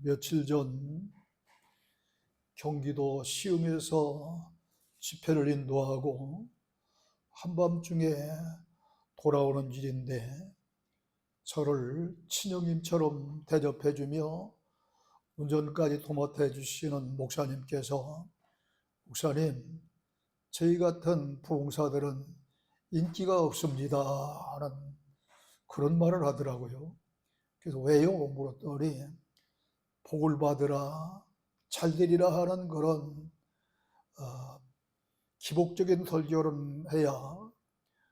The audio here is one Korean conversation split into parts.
며칠 전 경기도 시흥에서 집회를 인도하고 한밤중에 돌아오는 길인데 저를 친형님처럼 대접해주며 운전까지 도맡아 주시는 목사님께서 목사님, 저희 같은 부흥사들은 인기가 없습니다 하는 그런 말을 하더라고요. 그래서 왜요? 물었더니 복을 받으라, 잘되리라 하는 그런 기복적인 설교를 해야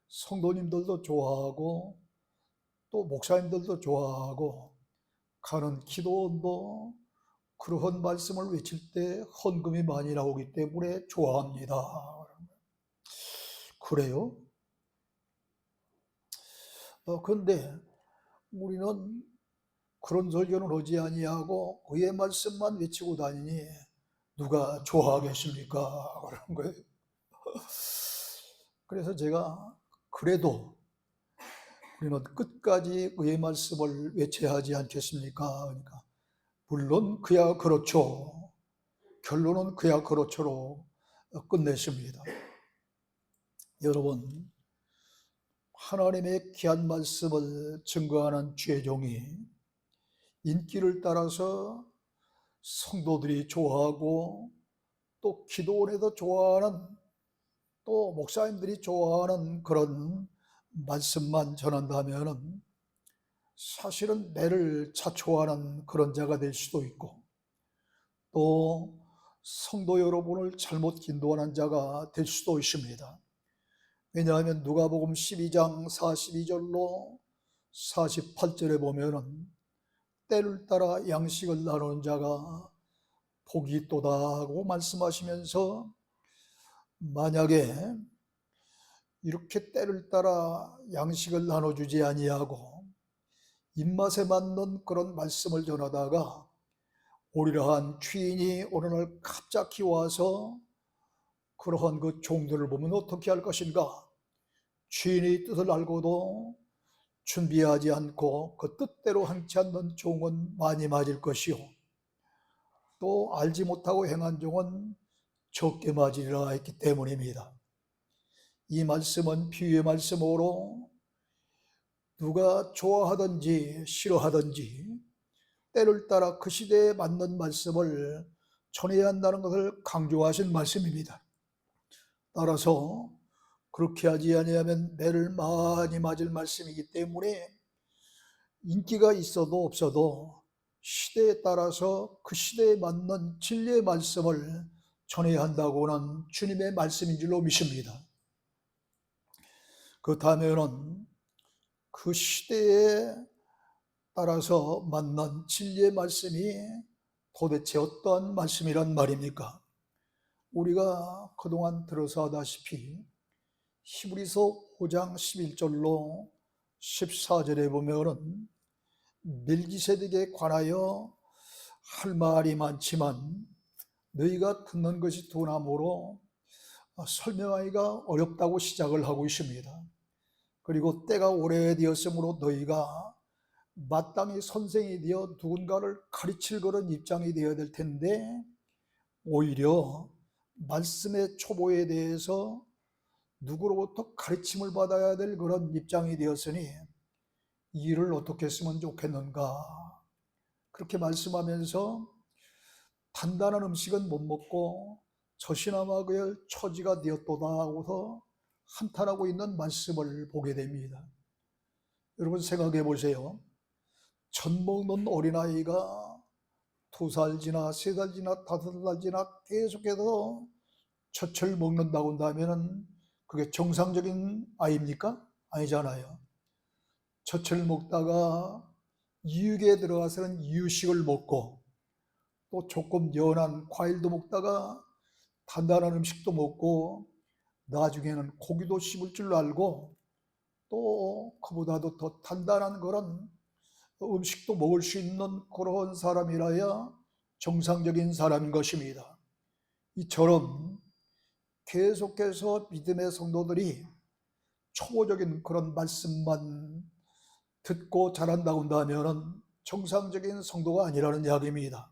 성도님들도 좋아하고 또 목사님들도 좋아하고 가는 기도원도 그러한 말씀을 외칠 때 헌금이 많이 나오기 때문에 좋아합니다. 그래요? 그런데 우리는 그런 설교는 하지 아니하고 의의 말씀만 외치고 다니니 누가 좋아하겠습니까? 그런 거예요. 그래서 제가 그래도 우리는 끝까지 의의 말씀을 외쳐야 하지 않겠습니까? 그러니까 물론 그야 그렇죠. 결론은 그야 그렇죠로 끝냈습니다. 여러분, 하나님의 귀한 말씀을 증거하는 죄종이 인기를 따라서 성도들이 좋아하고 또 기도원에도 좋아하는 또 목사님들이 좋아하는 그런 말씀만 전한다면 사실은 매를 자초하는 그런 자가 될 수도 있고 또 성도 여러분을 잘못 인도하는 자가 될 수도 있습니다. 왜냐하면 누가복음 12장 42절로 48절에 보면은 때를 따라 양식을 나누는 자가 복이 있도다 하고 말씀하시면서 만약에 이렇게 때를 따라 양식을 나눠주지 아니하고 입맛에 맞는 그런 말씀을 전하다가 오리라한 귀인이 어느 날 갑자기 와서 그러한 그 종들을 보면 어떻게 할 것인가? 주인의 뜻을 알고도 준비하지 않고 그 뜻대로 행치 않는 종은 많이 맞을 것이요 또 알지 못하고 행한 종은 적게 맞으리라 했기 때문입니다. 이 말씀은 비유의 말씀으로 누가 좋아하든지 싫어하든지 때를 따라 그 시대에 맞는 말씀을 전해야 한다는 것을 강조하신 말씀입니다. 따라서 그렇게 하지 아니하면 매를 많이 맞을 말씀이기 때문에 인기가 있어도 없어도 시대에 따라서 그 시대에 맞는 진리의 말씀을 전해야 한다고는 주님의 말씀인 줄로 믿습니다. 그렇다면 그 시대에 따라서 만난 진리의 말씀이 도대체 어떠한 말씀이란 말입니까? 우리가 그동안 들어서 하다시피 히브리서 5장 11절로 14절에 보면은 멜기세덱에 관하여 할 말이 많지만 너희가 듣는 것이 둔함으로 설명하기가 어렵다고 시작을 하고 있습니다. 그리고 때가 오래되었으므로 너희가 마땅히 선생이 되어 누군가를 가르칠 그런 입장이 되어야 될 텐데 오히려 말씀의 초보에 대해서 누구로부터 가르침을 받아야 될 그런 입장이 되었으니 이 일을 어떻게 했으면 좋겠는가 그렇게 말씀하면서 단단한 음식은 못 먹고 젖이나 그의 처지가 되었도다 하고서 한탄하고 있는 말씀을 보게 됩니다. 여러분 생각해 보세요. 젖 먹는 어린아이가 2살 지나 3살 지나 5살 지나 계속해서 젖을 먹는다고 한다면 그게 정상적인 아이입니까? 아니잖아요. 젖을 먹다가 이육에 들어가서는 이유식을 먹고 또 조금 연한 과일도 먹다가 단단한 음식도 먹고 나중에는 고기도 씹을 줄 알고 또 그보다도 더 단단한 그런 음식도 먹을 수 있는 그런 사람이라야 정상적인 사람인 것입니다. 이처럼 계속해서 믿음의 성도들이 초보적인 그런 말씀만 듣고 자란다고 한다면 정상적인 성도가 아니라는 이야기입니다.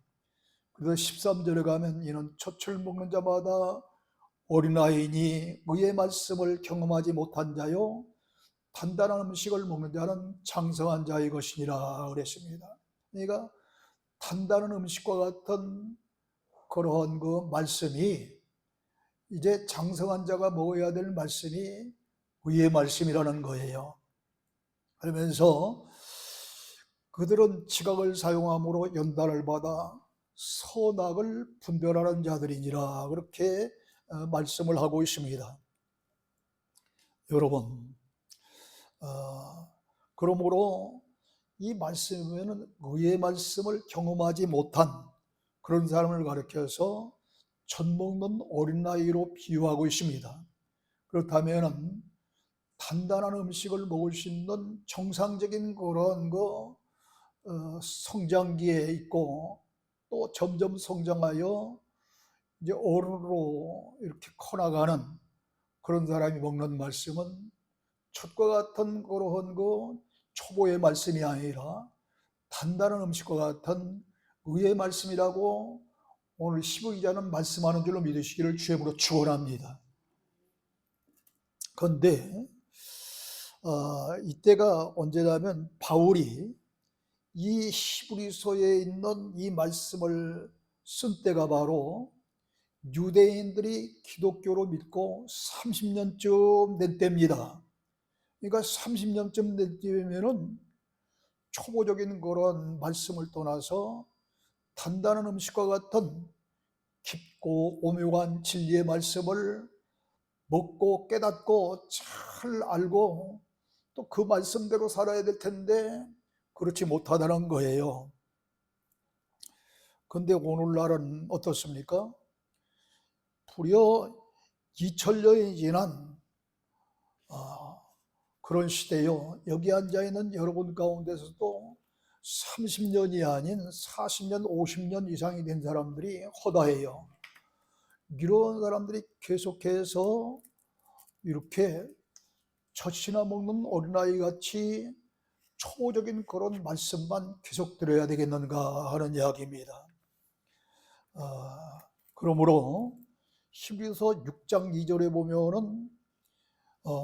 그래서 13절에 가면 이는 젖을 먹는 자마다 어린아이니 의의 말씀을 경험하지 못한 자요 단단한 음식을 먹는 자는 장성한 자의 것이니라 그랬습니다. 그러니까 단단한 음식과 같은 그런 그 말씀이 이제 장성한 자가 먹어야 될 말씀이 의의 말씀이라는 거예요. 그러면서 그들은 지각을 사용함으로 연단을 받아 선악을 분별하는 자들이니라 그렇게 말씀을 하고 있습니다. 여러분, 그러므로 이 말씀에는 의의 말씀을 경험하지 못한 그런 사람을 가리켜서 젖 먹는 어린아이로 비유하고 있습니다. 그렇다면 단단한 음식을 먹을 수 있는 정상적인 그런 성장기에 있고 또 점점 성장하여 이제 어른으로 이렇게 커나가는 그런 사람이 먹는 말씀은 젖과 같은 그러한 초보의 말씀이 아니라 단단한 음식과 같은 의의 말씀이라고 오늘 12기자는 말씀하는 줄로 믿으시기를 주의 이름으로 축원합니다. 그런데 이때가 언제냐면 바울이 이 히브리서에 있는 이 말씀을 쓴 때가 바로 유대인들이 기독교로 믿고 30년쯤 된 때입니다. 그러니까 30년쯤 된 때면은 초보적인 그런 말씀을 떠나서 단단한 음식과 같은 깊고 오묘한 진리의 말씀을 먹고 깨닫고 잘 알고 또 그 말씀대로 살아야 될 텐데 그렇지 못하다는 거예요. 그런데 오늘날은 어떻습니까? 불과 2000년이 지난 그런 시대요. 여기 앉아있는 여러분 가운데서도 30년이 아닌 40년, 50년 이상이 된 사람들이 허다해요. 이런 사람들이 계속해서 이렇게 젖이나 먹는 어린아이 같이 초보적인 그런 말씀만 계속 들어야 되겠는가 하는 이야기입니다. 그러므로 히브리서 6장 2절에 보면은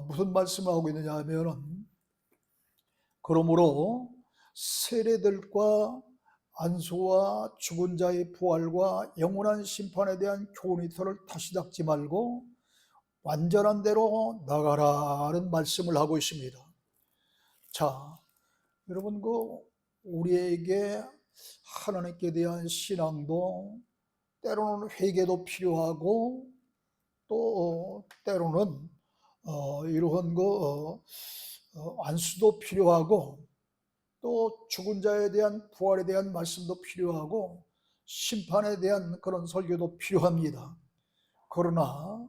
무슨 말씀을 하고 있느냐 하면은 그러므로 세례들과 안수와 죽은 자의 부활과 영원한 심판에 대한 교훈의 터를 다시 닦지 말고 완전한 대로 나가라는 말씀을 하고 있습니다. 자, 여러분 우리에게 하나님께 대한 신앙도 때로는 회개도 필요하고 또 때로는 이러한 안수도 필요하고 또 죽은 자에 대한 부활에 대한 말씀도 필요하고 심판에 대한 그런 설교도 필요합니다. 그러나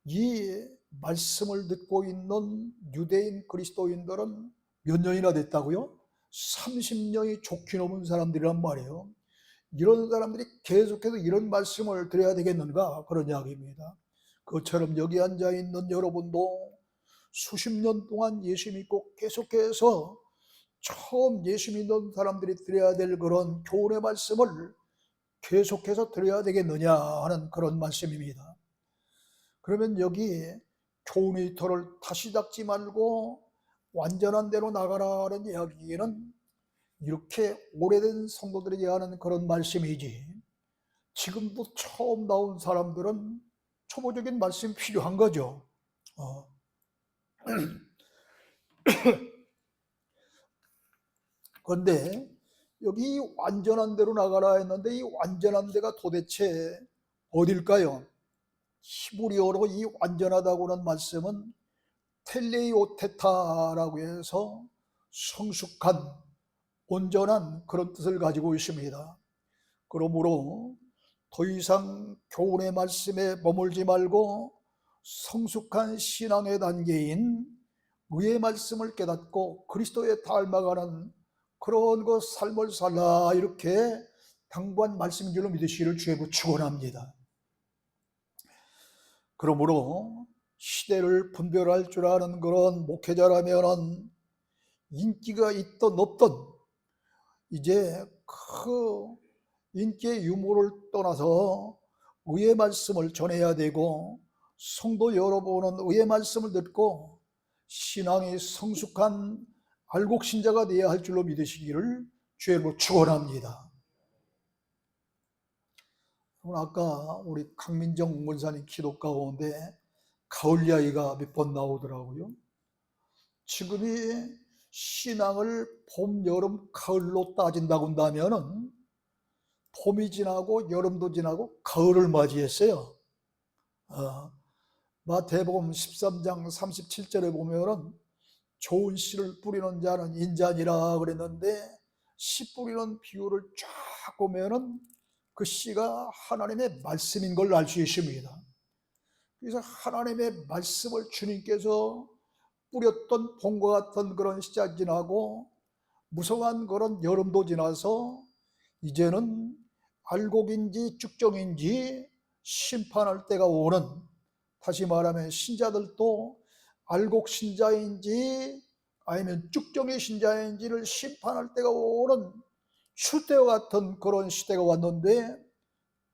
이 말씀을 듣고 있는 유대인 그리스도인들은 몇 년이나 됐다고요? 30년이 좋게 넘은 사람들이란 말이에요. 이런 사람들이 계속해서 이런 말씀을 드려야 되겠는가 그런 이야기입니다. 그처럼 여기 앉아있는 여러분도 수십 년 동안 예수 믿고 계속해서 처음 예수 믿는 사람들이 드려야 될 그런 교훈의 말씀을 계속해서 드려야 되겠느냐 하는 그런 말씀입니다. 그러면 여기 교훈의 터를 다시 닦지 말고 완전한 대로 나가라는 이야기는 이렇게 오래된 성도들에게 하는 그런 말씀이지 지금도 처음 나온 사람들은 초보적인 말씀이 필요한 거죠. 그런데 여기 완전한 대로 나가라 했는데 이 완전한 데가 도대체 어딜까요? 히브리어로 이 완전하다고 하는 말씀은 텔레이오테타라고 해서 성숙한 온전한 그런 뜻을 가지고 있습니다. 그러므로 더 이상 교훈의 말씀에 머물지 말고 성숙한 신앙의 단계인 의의 말씀을 깨닫고 그리스도에 닮아가는 그런 삶을 살라 이렇게 당부한 말씀인 줄로 믿으시기를 주의 축원합니다. 그러므로 시대를 분별할 줄 아는 그런 목회자라면 인기가 있든 없든 이제 그 인기의 유무를 떠나서 의의 말씀을 전해야 되고, 성도 여러분은 의의 말씀을 듣고 신앙이 성숙한 알곡신자가 되어야 할 줄로 믿으시기를 주의 이름으로 축원합니다. 아까 우리 강민정 원사님 기도 가운데 가을 야기가 몇 번 나오더라고요. 지금이 신앙을 봄, 여름, 가을로 따진다고 한다면은 봄이 지나고 여름도 지나고 가을을 맞이했어요. 마태복음 13장 37절에 보면은 좋은 씨를 뿌리는 자는 인자니라 그랬는데, 씨 뿌리는 비유를 쫙 보면은 그 씨가 하나님의 말씀인 걸 알 수 있습니다. 그래서 하나님의 말씀을 주님께서 뿌렸던 봄과 같은 그런 시작이 지나고 무성한 그런 여름도 지나서 이제는 알곡인지 쭉정인지 심판할 때가 오는, 다시 말하면 신자들도 알곡 신자인지 아니면 쭉정이 신자인지를 심판할 때가 오는 출대와 같은 그런 시대가 왔는데,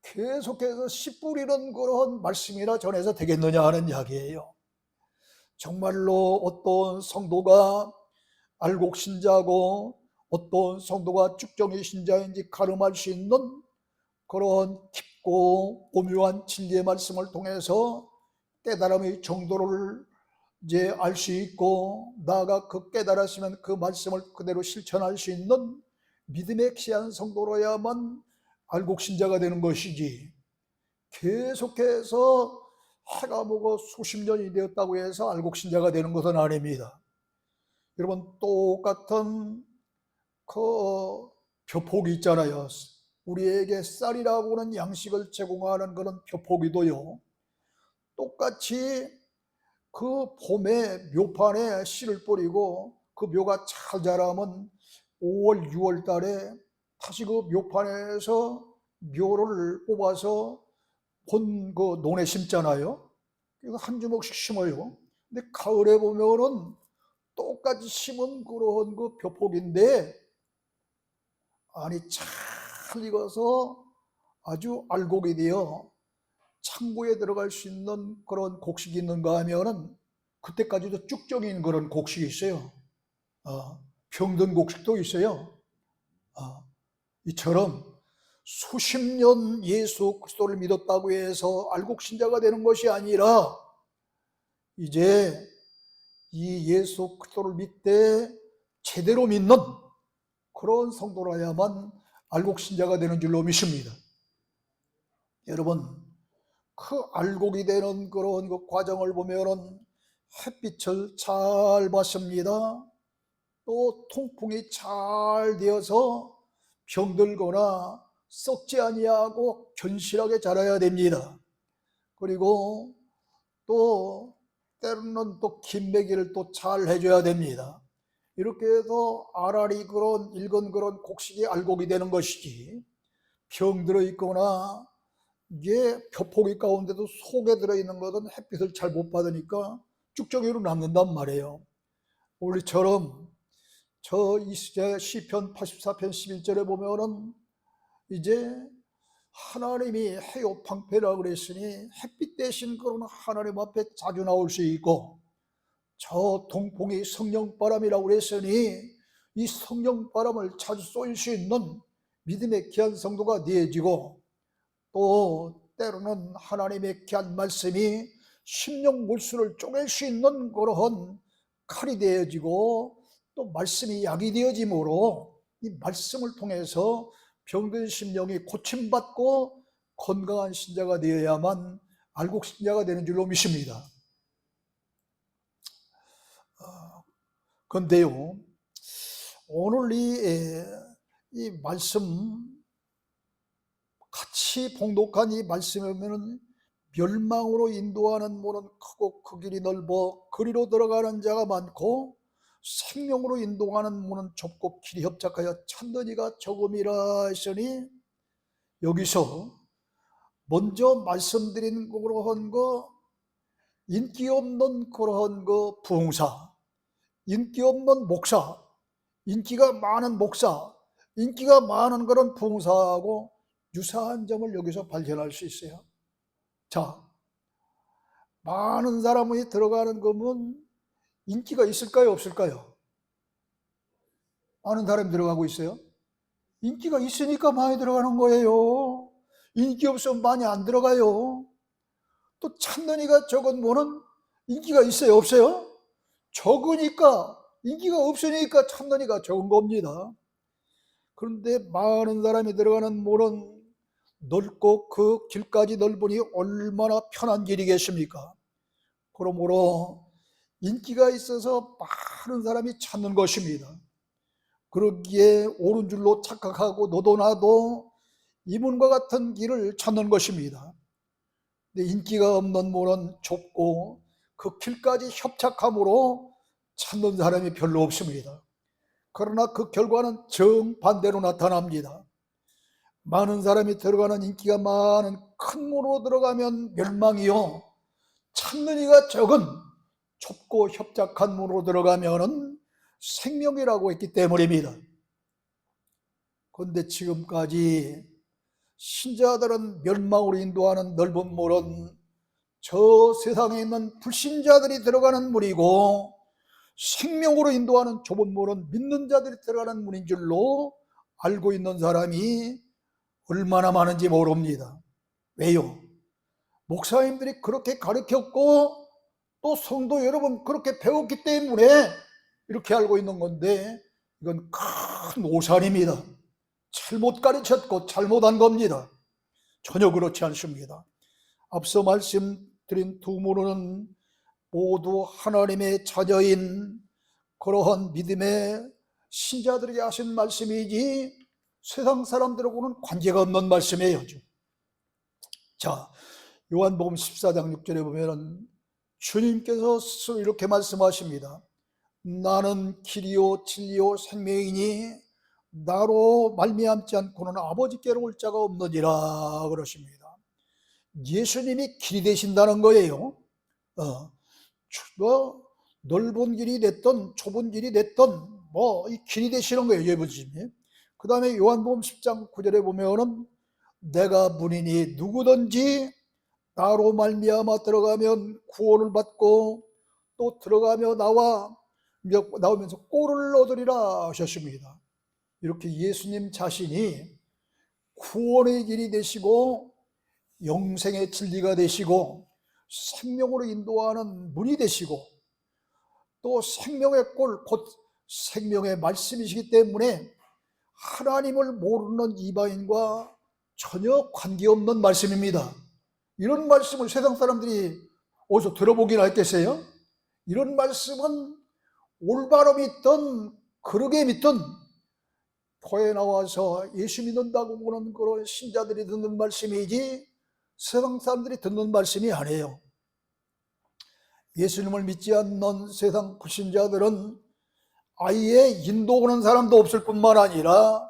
계속해서 씨 뿌리는 그런 말씀이나 전해서 되겠느냐 하는 이야기예요. 정말로 어떤 성도가 알곡 신자고 어떤 성도가 쭉정이 신자인지 가름할 수 있는 그런 깊고 오묘한 진리의 말씀을 통해서 깨달음의 정도를 이제 알 수 있고, 나아가 그 깨달았으면 그 말씀을 그대로 실천할 수 있는 믿음의 귀한 성도로야만 알곡 신자가 되는 것이지, 계속해서 해가 먹어 수십 년이 되었다고 해서 알곡 신자가 되는 것은 아닙니다. 여러분, 똑같은 그 벼포기 있잖아요. 우리에게 쌀이라고 하는 양식을 제공하는 그런 벼포기도요, 똑같이 그 봄에 묘판에 씨를 뿌리고 그 묘가 잘 자라면 5월, 6월 달에 다시 그 묘판에서 묘를 뽑아서 본 그 논에 심잖아요. 그래서 한 주먹씩 심어요. 근데 가을에 보면은 똑같이 심은 그런 그 벼폭인데, 아니 잘 익어서 아주 알곡이 되어 창고에 들어갈 수 있는 그런 곡식이 있는가 하면은 그때까지도 쭉정인 그런 곡식이 있어요. 병든 곡식도 있어요. 이처럼 수십 년 예수 그리스도를 믿었다고 해서 알곡 신자가 되는 것이 아니라, 이제 이 예수 그리스도를 믿되 제대로 믿는 그런 성도라야만 알곡 신자가 되는 줄로 믿습니다. 여러분, 그 알곡이 되는 그런 그 과정을 보면은 햇빛을 잘 받습니다. 또 통풍이 잘 되어서 병들거나 썩지 아니하고 견실하게 자라야 됩니다. 그리고 또 때로는 또 김매기를 또 잘 해줘야 됩니다. 이렇게 해서 알알이 그런 익은 그런 곡식이 알곡이 되는 것이지, 병들어 있거나 이게 벼포기 가운데도 속에 들어있는 것은 햇빛을 잘 못 받으니까 쭉정이로 남는단 말이에요. 우리처럼 저 시편 84편 11절에 보면은 이제 하나님이 해요 방패라 그랬으니 햇빛 대신 그런 하나님 앞에 자주 나올 수 있고, 저 동풍이 성령바람이라고 그랬으니 이 성령바람을 자주 쏠 수 있는 믿음의 귀한 성도가 되어지고, 또 때로는 하나님의 귀한 말씀이 심령 골수를 쪼갤 수 있는 그러한 칼이 되어지고, 또 말씀이 약이 되어짐으로 이 말씀을 통해서 병든 심령이 고침받고 건강한 신자가 되어야만 알곡 신자가 되는 줄로 믿습니다. 그런데요, 오늘 이 말씀 같이 봉독한 이 말씀에 보면 멸망으로 인도하는 문은 크고 그 길이 넓어 그리로 들어가는 자가 많고, 생명으로 인도하는 문은 좁고 길이 협착하여 찾는 이가 적음이라 했으니, 여기서 먼저 말씀드린 그러한 거, 인기 없는 그러한 거 부흥사, 인기 없는 목사, 인기가 많은 목사, 인기가 많은 그런 봉사하고 유사한 점을 여기서 발견할 수 있어요. 자, 많은 사람이 들어가는 거면 인기가 있을까요, 없을까요? 많은 사람이 들어가고 있어요. 인기가 있으니까 많이 들어가는 거예요. 인기 없으면 많이 안 들어가요. 또 찾는 이가 적은 뭐는 인기가 있어요, 없어요? 적으니까, 인기가 없으니까 찾는 이가 적은 겁니다. 그런데 많은 사람이 들어가는 몰은 넓고 그 길까지 넓으니 얼마나 편한 길이겠습니까? 그러므로 인기가 있어서 많은 사람이 찾는 것입니다. 그러기에 옳은 줄로 착각하고 너도 나도 이문과 같은 길을 찾는 것입니다. 근데 인기가 없는 몰은 좁고 그 길까지 협착함으로 찾는 사람이 별로 없습니다. 그러나 그 결과는 정반대로 나타납니다. 많은 사람이 들어가는 인기가 많은 큰 문으로 들어가면 멸망이요, 찾는 이가 적은 좁고 협착한 문으로 들어가면 생명이라고 했기 때문입니다. 그런데 지금까지 신자들은 멸망으로 인도하는 넓은 문은 저 세상에 있는 불신자들이 들어가는 문이고, 생명으로 인도하는 좁은 문은 믿는 자들이 들어가는 문인 줄로 알고 있는 사람이 얼마나 많은지 모릅니다. 왜요? 목사님들이 그렇게 가르쳤고 또 성도 여러분 그렇게 배웠기 때문에 이렇게 알고 있는 건데, 이건 큰 오산입니다. 잘못 가르쳤고 잘못한 겁니다. 전혀 그렇지 않습니다. 앞서 말씀드린 두 문은 모두 하나님의 자녀인 그러한 믿음의 신자들에게 하신 말씀이지 세상 사람들하고는 관계가 없는 말씀이에요. 자, 요한복음 14장 6절에 보면 주님께서 스스로 이렇게 말씀하십니다. 나는 길이요 진리요 생명이니 나로 말미암지 않고는 아버지께로 올 자가 없느니라 그러십니다. 예수님이 길이 되신다는 거예요. 넓은 길이 됐든 좁은 길이 됐든 이 길이 되시는 거예요, 예수님이. 그 다음에 요한복음 10장 9절에 보면은 내가 문이니 누구든지 나로 말미암아 들어가면 구원을 받고 또 들어가며 나오면서 꼴을 얻으리라 하셨습니다. 이렇게 예수님 자신이 구원의 길이 되시고 영생의 진리가 되시고 생명으로 인도하는 문이 되시고 또 생명의 꼴, 곧 생명의 말씀이시기 때문에 하나님을 모르는 이방인과 전혀 관계없는 말씀입니다. 이런 말씀을 세상 사람들이 어디서 들어보긴 했겠어요? 이런 말씀은 올바로 믿든 그러게 믿든 교회에 나와서 예수 믿는다고 보는 그런 신자들이 듣는 말씀이지 세상 사람들이 듣는 말씀이 아니에요. 예수님을 믿지 않는 세상 불신자들은 아예 인도 오는 사람도 없을 뿐만 아니라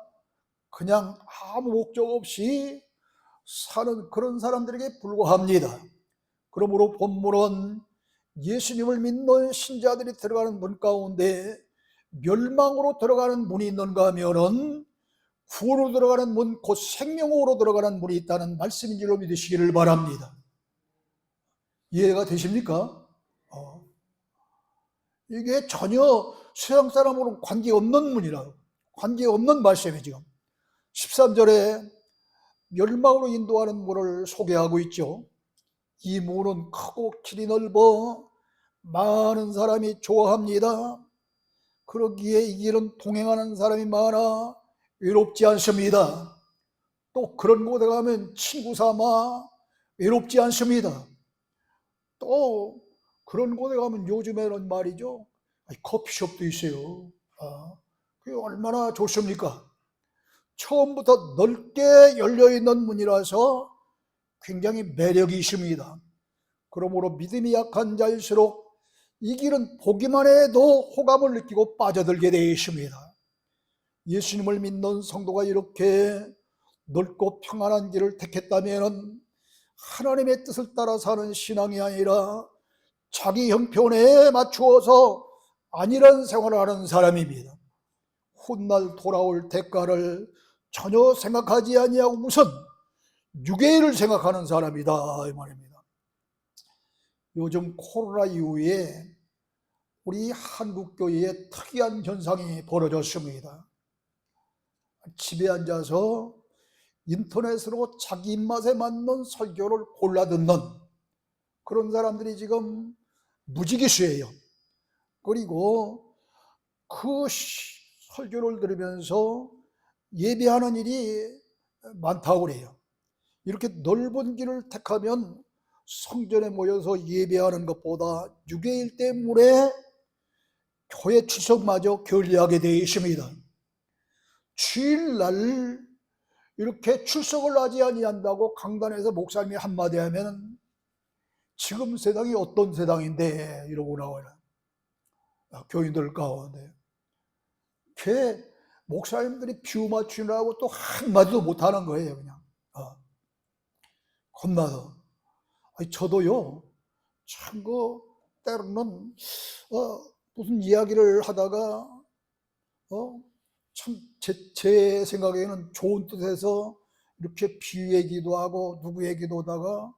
그냥 아무 목적 없이 사는 그런 사람들에게 불과합니다. 그러므로 본문은 예수님을 믿는 신자들이 들어가는 문 가운데 멸망으로 들어가는 문이 있는가 하면은 구원으로 들어가는 문, 곧 생명으로 들어가는 문이 있다는 말씀인 줄로 믿으시기를 바랍니다. 이해가 되십니까? 이게 전혀 세상 사람으로는 관계없는 문이라고, 관계없는 말씀이에요. 지금 13절에 멸망으로 인도하는 문을 소개하고 있죠. 이 문은 크고 길이 넓어 많은 사람이 좋아합니다. 그러기에 이 길은 동행하는 사람이 많아 외롭지 않습니다. 또 그런 곳에 가면 친구 삼아 외롭지 않습니다. 또 그런 곳에 가면 요즘에는 말이죠, 커피숍도 있어요. 그게 얼마나 좋습니까? 처음부터 넓게 열려있는 문이라서 굉장히 매력이 있습니다. 그러므로 믿음이 약한 자일수록 이 길은 보기만 해도 호감을 느끼고 빠져들게 되어 있습니다. 예수님을 믿는 성도가 이렇게 넓고 평안한 길을 택했다면 하나님의 뜻을 따라 사는 신앙이 아니라 자기 형편에 맞추어서 안일한 생활을 하는 사람입니다. 훗날 돌아올 대가를 전혀 생각하지 아니하고 우선 유괴를 생각하는 사람이다 이 말입니다. 요즘 코로나 이후에 우리 한국교회에 특이한 현상이 벌어졌습니다. 집에 앉아서 인터넷으로 자기 입맛에 맞는 설교를 골라 듣는 그런 사람들이 지금 무지기수예요. 그리고 그 설교를 들으면서 예배하는 일이 많다고 그래요. 이렇게 넓은 길을 택하면 성전에 모여서 예배하는 것보다 유괴일 때문에 교회 출석마저 게을리하게 되어 있습니다. 주일날 이렇게 출석을 하지 아니한다고 강단에서 목사님이 한마디 하면 지금 세상이 어떤 세상인데 이러고 나와요. 교인들 가운데 목사님들이 뷰 맞추느라고 또 한마디도 못하는 거예요. 그냥 겁나서. 저도요 참 때로는 무슨 이야기를 하다가 참 제 생각에는 좋은 뜻에서 이렇게 비유 얘기도 하고 누구 얘기도 하다가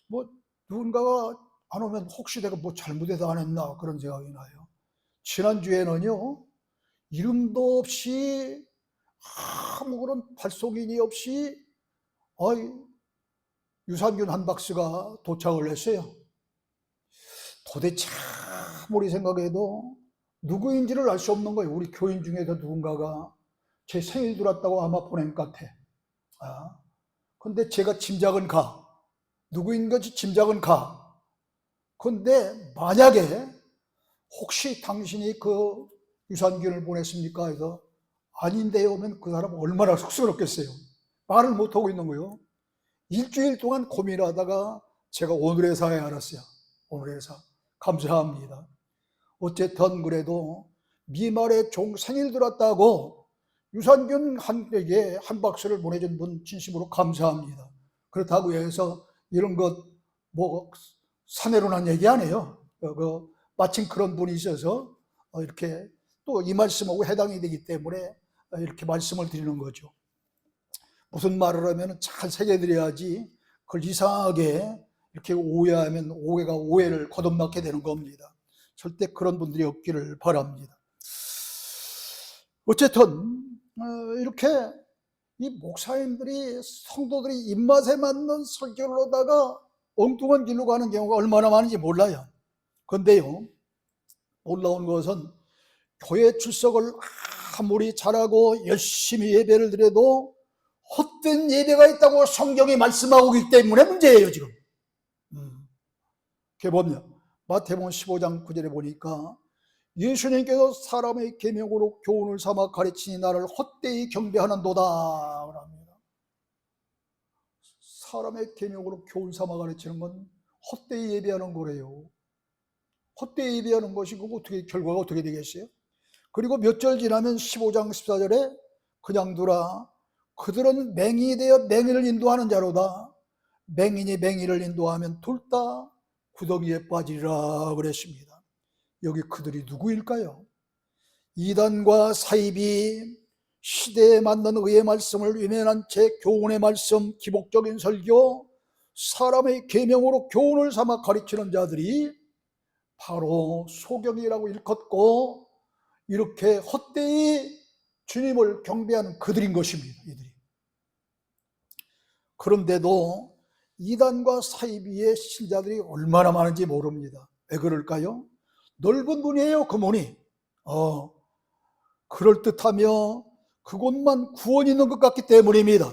뭐 누군가가 안 오면 혹시 내가 뭐 잘못해서 안 했나 그런 생각이 나요. 지난주에는요 이름도 없이 아무 그런 발송인이 없이 유산균 한 박스가 도착을 했어요. 도대체 아무리 생각해도 누구인지를 알 수 없는 거예요. 우리 교인 중에서 누군가가 제 생일 들었다고 아마 보낸 것 같아. 근데 제가 짐작은 가. 누구인 건지 짐작은 가. 근데 만약에 혹시 당신이 그 유산균을 보냈습니까? 해서 아닌데요 하면 그 사람은 얼마나 쑥스럽겠어요. 말을 못하고 있는 거예요. 일주일 동안 고민하다가 제가 오늘의 사에 알았어요. 오늘의 사. 감사합니다. 어쨌든 그래도 미말의 종 생일 들었다고 유산균 한 팩에 한 박스를 보내준 분 진심으로 감사합니다. 그렇다고 해서 이런 것 뭐 사내로 난 얘기 안 해요. 마침 그런 분이 있어서 이렇게 또 이 말씀하고 해당이 되기 때문에 이렇게 말씀을 드리는 거죠. 무슨 말을 하면 잘 새겨드려야지 그걸 이상하게 이렇게 오해하면 오해가 오해를 거듭나게 되는 겁니다. 절대 그런 분들이 없기를 바랍니다. 어쨌든 이렇게 이 목사님들이 성도들이 입맛에 맞는 설교를 하다가 엉뚱한 길로 가는 경우가 얼마나 많은지 몰라요. 그런데요 놀라운 것은 교회 출석을 아무리 잘하고 열심히 예배를 드려도 헛된 예배가 있다고 성경이 말씀하고 있기 때문에 문제예요 지금. 그게 뭐냐, 마태복음 15장 9절에 보니까 예수님께서 사람의 계명으로 교훈을 삼아 가르치니 나를 헛되이 경배하는도다 합니다. 사람의 계명으로 교훈 삼아 가르치는 건 헛되이 예배하는 거래요. 헛되이 예배하는 것이 어떻게 결과가 어떻게 되겠어요? 그리고 몇 절 지나면 15장 14절에 그냥 두라 그들은 맹인이 되어 맹인을 인도하는 자로다. 맹인이 맹인을 인도하면 둘 다 구덩이에 빠지리라 그랬습니다. 여기 그들이 누구일까요? 이단과 사입이 시대에 맞는 의의 말씀을 외면한 제 교훈의 말씀, 기복적인 설교, 사람의 계명으로 교훈을 삼아 가르치는 자들이 바로 소경이라고 일컫고 이렇게 헛되이 주님을 경배하는 그들인 것입니다. 이들이. 그런데도 이단과 사이비의 신자들이 얼마나 많은지 모릅니다. 왜 그럴까요? 넓은 문이에요. 그 문이. 그럴듯하며 그곳만 구원이 있는 것 같기 때문입니다.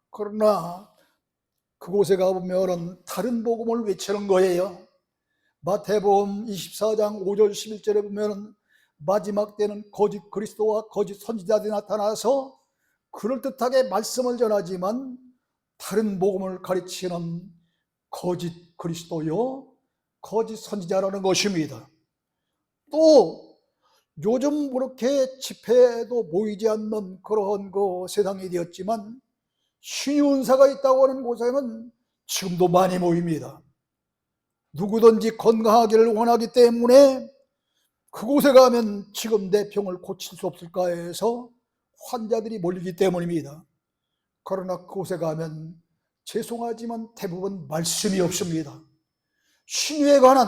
그러나 그곳에 가보면 다른 복음을 외치는 거예요. 마태복음 24장 5절 11절에 보면 마지막 때는 거짓 그리스도와 거짓 선지자들이 나타나서 그럴듯하게 말씀을 전하지만 다른 복음을 가르치는 거짓 그리스도요 거짓 선지자라는 것입니다. 또 요즘 그렇게 집회도 모이지 않는 그런 세상이 되었지만 신유은사가 있다고 하는 곳에는 지금도 많이 모입니다. 누구든지 건강하기를 원하기 때문에 그곳에 가면 지금 내 병을 고칠 수 없을까 해서 환자들이 몰리기 때문입니다. 그러나 그곳에 가면 죄송하지만 대부분 말씀이 없습니다. 신유에 관한,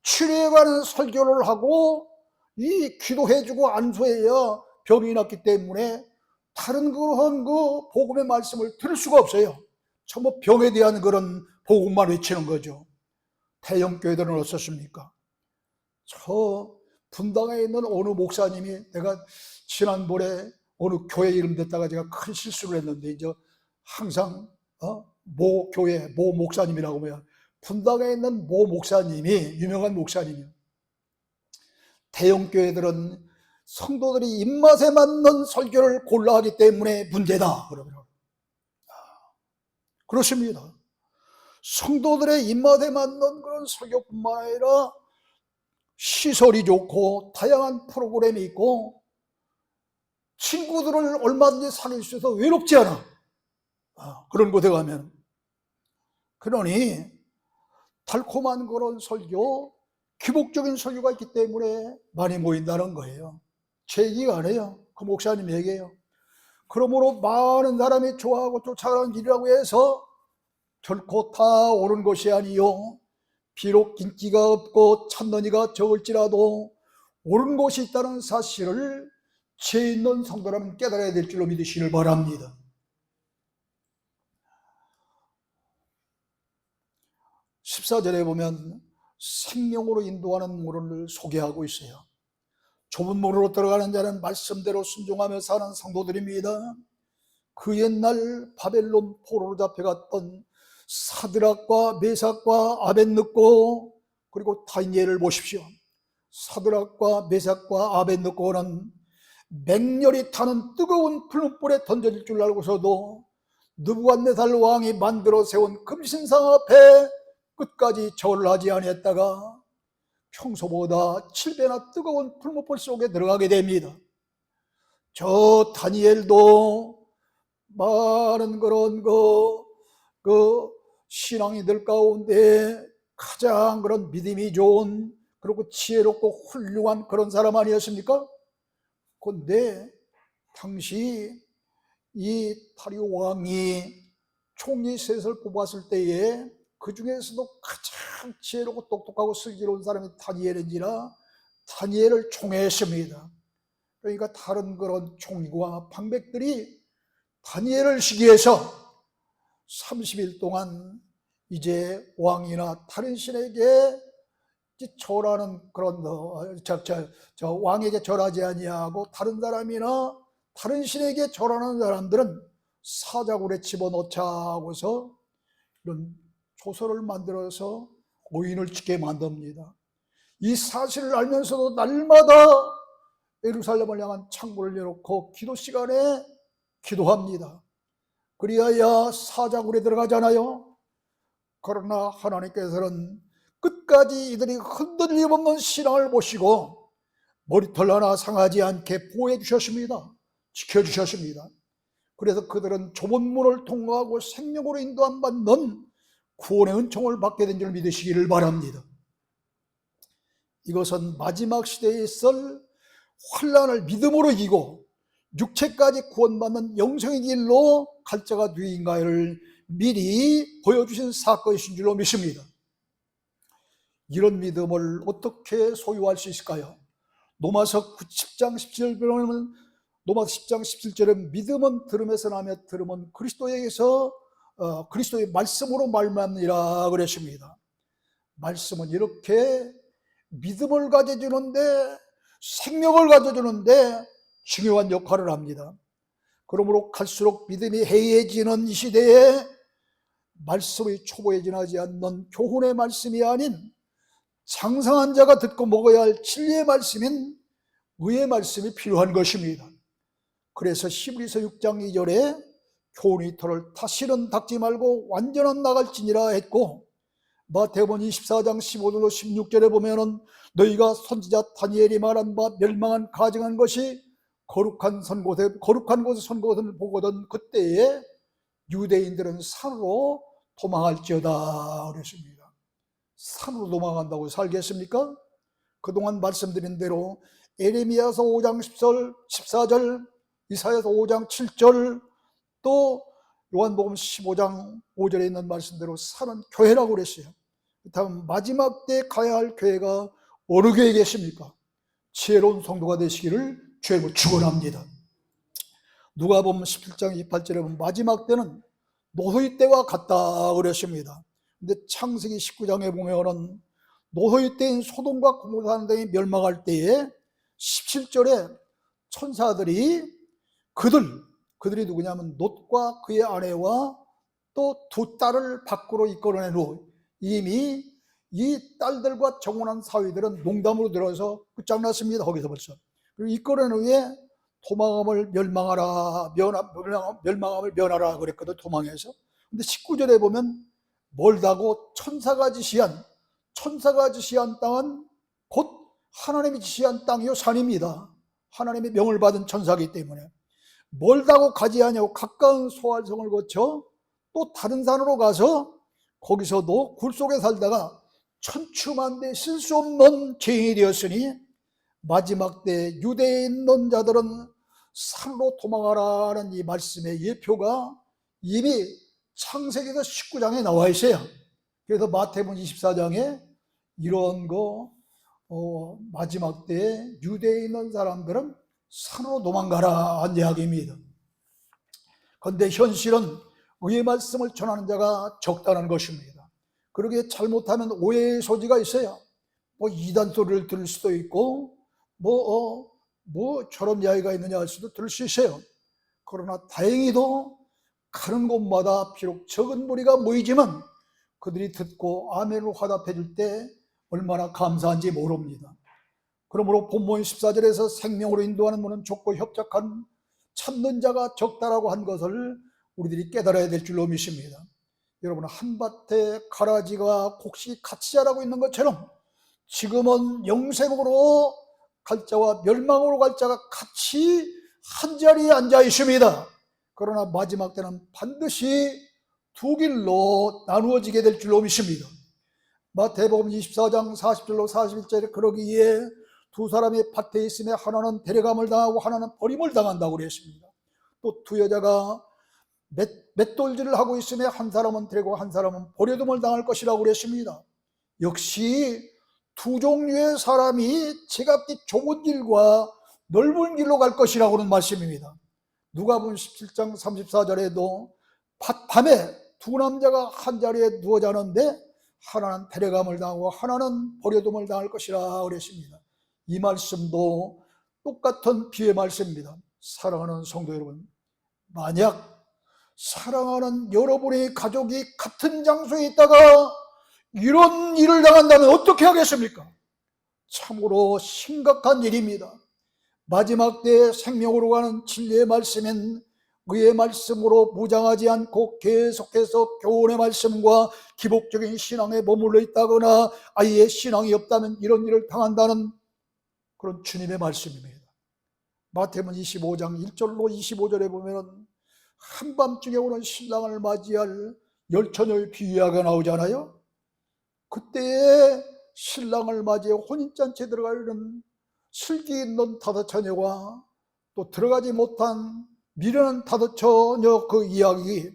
치료에 관한 설교를 하고 이 기도해주고 안수해야 병이 낫기 때문에 다른 그런 그 복음의 말씀을 들을 수가 없어요. 전부 병에 대한 그런 복음만 외치는 거죠. 대형 교회들은 어떻습니까? 저 분당에 있는 어느 목사님이, 내가 지난번에 어느 교회 이름 듣다가 제가 큰 실수를 했는데, 이제 항상 모 교회 모 목사님이라고 해요. 분당에 있는 모 목사님이, 유명한 목사님이요, 대형 교회들은 성도들이 입맛에 맞는 설교를 골라 하기 때문에 문제다 그러더라고요. 그렇습니다. 성도들의 입맛에 맞는 그런 설교뿐만 아니라 시설이 좋고 다양한 프로그램이 있고 친구들을 얼마든지 사귈 수 있어서 외롭지 않아. 그런 곳에 가면. 그러니 달콤한 그런 설교, 기복적인 설교가 있기 때문에 많이 모인다는 거예요. 제 얘기가 아니에요. 그 목사님 얘기예요. 그러므로 많은 사람이 좋아하고 쫓아가는 길이라고 해서 결코 다 옳은 것이 아니요, 비록 인기가 없고 찾는 이가 적을지라도 옳은 것이 있다는 사실을 죄 있는 성도라면 깨달아야 될 줄로 믿으시길 바랍니다. 14절에 보면 생명으로 인도하는 물을 소개하고 있어요. 좁은 문으로 들어가는 자는 말씀대로 순종하며 사는 성도들입니다. 그 옛날 바벨론 포로로 잡혀갔던 사드락과 메삭과 아벳느고, 그리고 다니엘을 보십시오. 사드락과 메삭과 아벳느고는 맹렬히 타는 뜨거운 풀무불에 던져질 줄 알고서도 느부갓네살 왕이 만들어 세운 금신상 앞에 끝까지 절을 하지 아니했다가 평소보다 7배나 뜨거운 풀무불 속에 들어가게 됩니다. 저 다니엘도 많은 그런 그 신앙이들 가운데 가장 그런 믿음이 좋은, 그리고 지혜롭고 훌륭한 그런 사람 아니었습니까? 그런데 당시 이 다리오 왕이 총리 셋을 뽑았을 때에 그 중에서도 가장 지혜롭고 똑똑하고 슬기로운 사람이 다니엘인지라 다니엘을 총애했습니다. 그러니까 다른 그런 총리와 방백들이 다니엘을 시기해서 30일 동안 이제 왕이나 다른 신에게 절하는 그런 왕에게 절하지 아니하고 다른 사람이나 다른 신에게 절하는 사람들은 사자굴에 집어넣자 하고서 이런 조서를 만들어서 오인을 짓게 만듭니다. 이 사실을 알면서도 날마다 예루살렘을 향한 창문을 열어놓고 기도 시간에 기도합니다. 그리하여 사자굴에 들어가잖아요. 그러나 하나님께서는 끝까지 이들이 흔들림 없는 신앙을 보시고 머리털 하나 상하지 않게 보호해 주셨습니다. 지켜주셨습니다. 그래서 그들은 좁은 문을 통과하고 생명으로 인도함 받는 구원의 은총을 받게 된 줄 믿으시기를 바랍니다. 이것은 마지막 시대에 있을 환난을 믿음으로 이기고 육체까지 구원받는 영생의 길로 갈 자가 누구인가를 미리 보여주신 사건이신 줄로 믿습니다. 이런 믿음을 어떻게 소유할 수 있을까요? 로마서 10장 17절에 보면, 로마서 10장 17절에 믿음은 들음에서 나며 들음은 그리스도에게서 그리스도의 말씀으로 말미암느니라 그랬습니다. 말씀은 이렇게 믿음을 가져주는데, 생명을 가져주는데 중요한 역할을 합니다. 그러므로 갈수록 믿음이 해이해지는 이 시대에 말씀이 초보에 지나지 않는 교훈의 말씀이 아닌 장성한 자가 듣고 먹어야 할 진리의 말씀인 의의 말씀이 필요한 것입니다. 그래서 히브리서 6장 2절에 교훈이 터를 다시는 닦지 말고 완전한 나갈지니라 했고, 마태복음 24장 15절로 16절에 보면은 너희가 선지자 다니엘이 말한 바 멸망한 가증한 것이 거룩한 곳에 선곳을 보거든 그때에 유대인들은 산으로 도망할지어다 그랬습니다. 산으로 도망간다고 살겠습니까? 그동안 말씀드린 대로 에레미야서 5장 14절, 이사야서 5장 7절, 또 요한복음 15장 5절에 있는 말씀대로 사는 교회라고 그랬어요. 다음 마지막 때 가야 할 교회가 어느 교회에 계십니까? 지혜로운 성도가 되시기를 주의 축원합니다. 누가복음 17장 28절에 보면 마지막 때는 노소의 때와 같다 그랬습니다. 근데 창세기 19장에 보면은 노소의 때인 소돔과 고모라 등이 멸망할 때에 17절에 천사들이 그들이 누구냐면 롯과 그의 아내와 또 두 딸을 밖으로 이끌어낸 후 이미 이 딸들과 정혼한 사위들은 농담으로 들어서 끝장났습니다. 거기서 벌써. 그리고 이끌어낸 후에 도망함을 멸망하라, 멸망함을 면하라 그랬거든, 도망해서. 근데 19절에 보면 멀다고 천사가 지시한 땅은 곧 하나님이 지시한 땅이요 산입니다. 하나님의 명을 받은 천사이기 때문에 멀다고 가지 아니하고 가까운 소알성을 거쳐 또 다른 산으로 가서 거기서도 굴 속에 살다가 천추만대 쉴 수 없는 죄인이 되었으니 마지막 때 유대에 있는 자들은 산으로 도망하라는 이 말씀의 예표가 이미 창세기서 19장에 나와 있어요. 그래서 마태복음 24장에 이런 거 마지막 때에 유대에 있는 사람들은 산으로 도망가라 한 이야기입니다. 그런데 현실은 의의 말씀을 전하는 자가 적다는 것입니다. 그러기에 잘못하면 오해의 소지가 있어요. 뭐 이단 소리를 들을 수도 있고 뭐 저런 이야기가 있느냐 할 수도 들을 수 있어요. 그러나 다행히도 가는 곳마다 비록 적은 무리가 모이지만 그들이 듣고 아멘으로 화답해 줄 때 얼마나 감사한지 모릅니다. 그러므로 본문 14절에서 생명으로 인도하는 문은 좁고 협착한 찾는 자가 적다라고 한 것을 우리들이 깨달아야 될 줄로 믿습니다. 여러분, 한밭에 가라지가 곡식이 같이 자라고 있는 것처럼 지금은 영생으로 갈 자와 멸망으로 갈 자가 같이 한 자리에 앉아 있습니다. 그러나 마지막 때는 반드시 두 길로 나누어지게 될 줄로 믿습니다. 마태복음 24장 40절로 41절에 그러기에 두 사람이 밭에 있으며 하나는 데려감을 당하고 하나는 버림을 당한다고 그랬습니다. 또 두 여자가 맷돌질을 하고 있으며 한 사람은 데리고 한 사람은 버려둠을 당할 것이라고 그랬습니다. 역시 두 종류의 사람이 제각기 좁은 길과 넓은 길로 갈 것이라고 하는 말씀입니다. 누가복음 17장 34절에도 밤에 두 남자가 한 자리에 누워 자는데 하나는 데려감을 당하고 하나는 버려둠을 당할 것이라 그랬습니다. 이 말씀도 똑같은 비유의 말씀입니다. 사랑하는 성도 여러분, 만약 사랑하는 여러분의 가족이 같은 장소에 있다가 이런 일을 당한다면 어떻게 하겠습니까? 참으로 심각한 일입니다. 마지막 때에 생명으로 가는 진리의 말씀은 의의 말씀으로 무장하지 않고 계속해서 교훈의 말씀과 기복적인 신앙에 머물러 있다거나 아예 신앙이 없다면 이런 일을 당한다는 그런 주님의 말씀입니다. 마태복음 25장 1절로 25절에 보면 한밤중에 오는 신랑을 맞이할 열처녀의 비유가 나오잖아요. 그때에 신랑을 맞이해 혼인잔치에 들어가려는 슬기 있는 다섯 처녀와 또 들어가지 못한 미련한 다섯 처녀 그 이야기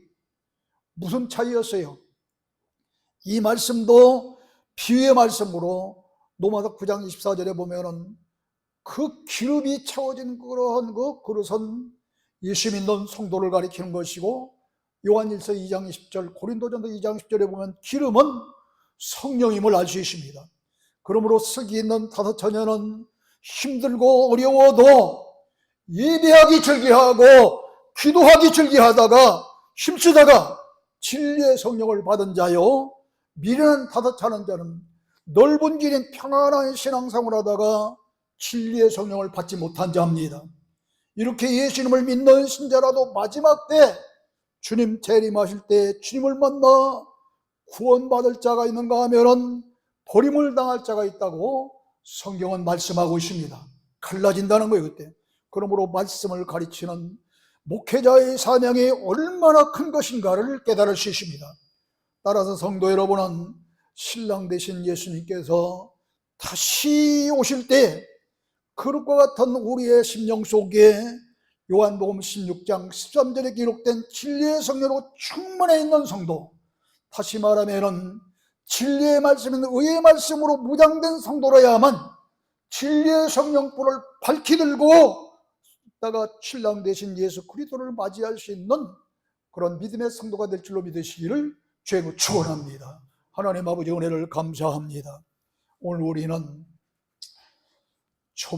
무슨 차이였어요? 이 말씀도 비유의 말씀으로 로마서 9장 24절에 보면은 그 기름이 채워진 그러한 그 그릇은 예수 믿는 성도를 가리키는 것이고 요한일서 2장 20절 고린도전서 2장 10절에 보면 기름은 성령임을 알 수 있습니다. 그러므로 슬기 있는 다섯 처녀는 힘들고 어려워도 예배하기 즐기하고 기도하기 즐기하다가 힘쓰다가 진리의 성령을 받은 자요, 미련한 다섯 차는 자는 넓은 길인 평안한 신앙생활을 하다가 진리의 성령을 받지 못한 자입니다. 이렇게 예수님을 믿는 신자라도 마지막 때 주님 재림하실 때 주님을 만나 구원받을 자가 있는가 하면은 버림을 당할 자가 있다고 성경은 말씀하고 있습니다. 갈라진다는 거예요, 그때. 그러므로 말씀을 가르치는 목회자의 사명이 얼마나 큰 것인가를 깨달을 수 있습니다. 따라서 성도 여러분은 신랑 되신 예수님께서 다시 오실 때 그릇과 같은 우리의 심령 속에 요한복음 16장 13절에 기록된 진리의 성령으로 충만해 있는 성도, 다시 말하면 진리의 말씀은 의의 말씀으로 무장된 성도라야만 진리의 성령불을 밝히 들고 있다가 신랑 되신 예수 그리스도를 맞이할 수 있는 그런 믿음의 성도가 될 줄로 믿으시기를 주의 축원합니다. 하나님 아버지 은혜를 감사합니다. 오늘 우리는 초보